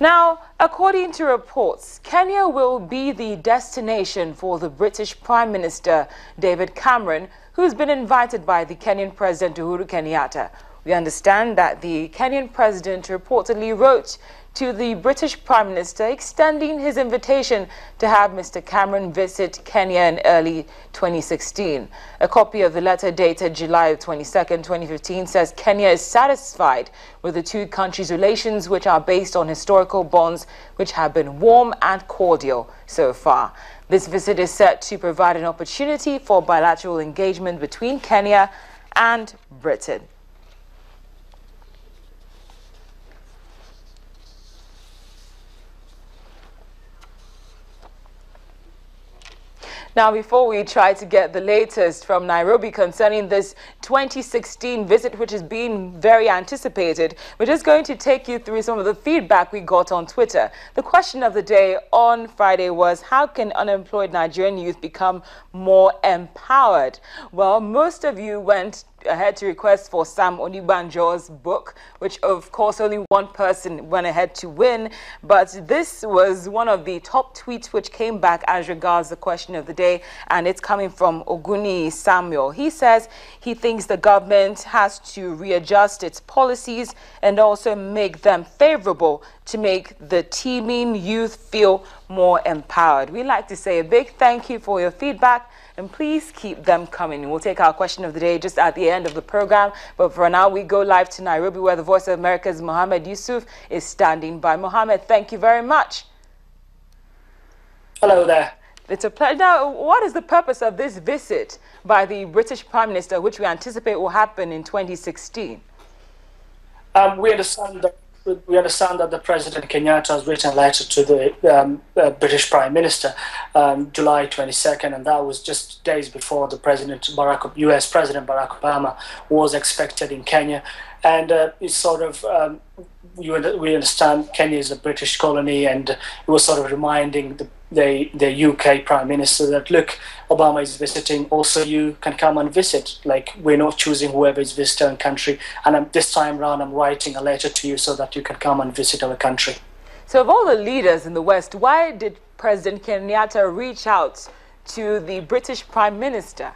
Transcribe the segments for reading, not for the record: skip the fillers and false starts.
Now, according to reports, Kenya will be the destination for the British Prime Minister David Cameron, who's been invited by the Kenyan President Uhuru Kenyatta. We understand that the Kenyan President reportedly wrote to the British Prime Minister extending his invitation to have Mr. Cameron visit Kenya in early 2016. A copy of the letter dated July 22nd, 2015 says Kenya is satisfied with the two countries' relations, which are based on historical bonds which have been warm and cordial so far. This visit is set to provide an opportunity for bilateral engagement between Kenya and Britain. Now, before we try to get the latest from Nairobi concerning this 2016 visit, which is being very anticipated, we're just going to take you through some of the feedback we got on Twitter. The question of the day on Friday was, how can unemployed Nigerian youth become more empowered? Well, most of you went ahead to request for Sam Onibanjo's book, which of course only one person went ahead to win, but this was one of the top tweets which came back as regards the question of the day, and it's coming from Oguni Samuel. He says he thinks the government has to readjust its policies and also make them favorable to make the teeming youth feel more empowered. We'd like to say a big thank you for your feedback, and please keep them coming. We'll take our question of the day just at the end of the program. But for now, we go live to Nairobi, where the Voice of America's Mohammed Yusuf is standing by. Mohammed, thank you very much. Hello there. It's a pleasure. Now, what is the purpose of this visit by the British Prime Minister, which we anticipate will happen in 2016? We understand that the President Kenyatta has written a letter to the British Prime Minister July 22nd, and that was just days before the US President Barack Obama was expected in Kenya. And it's sort of, we understand Kenya is a British colony, and it was sort of reminding the UK Prime Minister that, look, Obama is visiting, also you can come and visit. Like, we're not choosing whoever is visiting our country, and this time around I'm writing a letter to you so that you can come and visit our country. So of all the leaders in the West, why did President Kenyatta reach out to the British Prime Minister?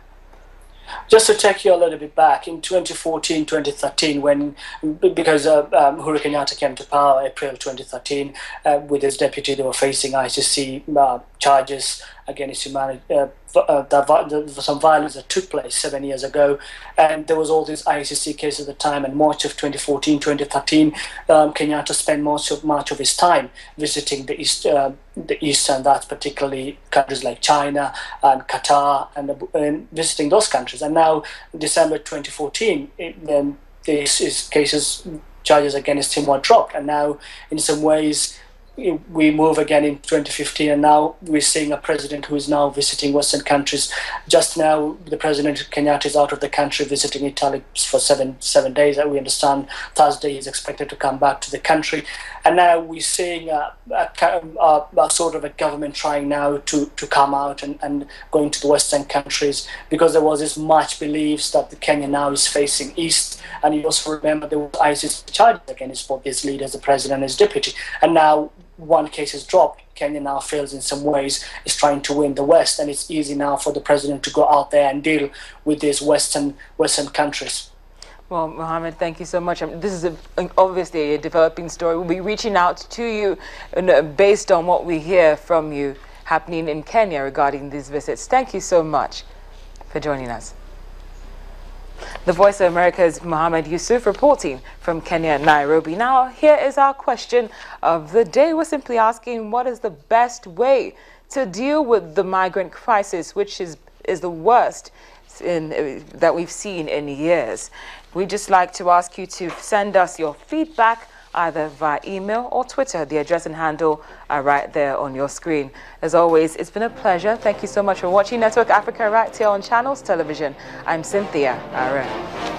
Just to take you a little bit back, in 2014, 2013, because Uhuru Kenyatta came to power April 2013, with his deputy, they were facing ICC charges against humanity, some violence that took place 7 years ago, and there was all these ICC cases at the time. In March of 2014, 2013, Kenyatta spent much of his time visiting the East, and that's particularly countries like China and Qatar, and visiting those countries. And now, December 2014, these charges against him were dropped, and now, in some ways, we move again in 2015, and now we're seeing a president who is now visiting Western countries. Just now, the President Kenyatta is out of the country visiting Italy for seven days. We understand Thursday he's expected to come back to the country. And now we're seeing a sort of a government trying now to come out and going to the Western countries, because there was this much beliefs that Kenya now is facing East. And you also remember there was ICC charges against both these leaders, the president and his deputy. And now one case is dropped. Kenya now feels in some ways is trying to win the West, and it's easy now for the president to go out there and deal with these Western countries. Well, Mohammed, thank you so much. This is obviously a developing story. We'll be reaching out to you based on what we hear from you happening in Kenya regarding these visits. Thank you so much for joining us. The Voice of America's Mohammed Yusuf reporting from Kenya, Nairobi. Now, here is our question of the day. We're simply asking, what is the best way to deal with the migrant crisis, which is the worst that we've seen in years? We'd just like to ask you to send us your feedback either via email or Twitter. The address and handle are right there on your screen. As always, it's been a pleasure. Thank you so much for watching Network Africa right here on Channels Television. I'm Cynthia Are.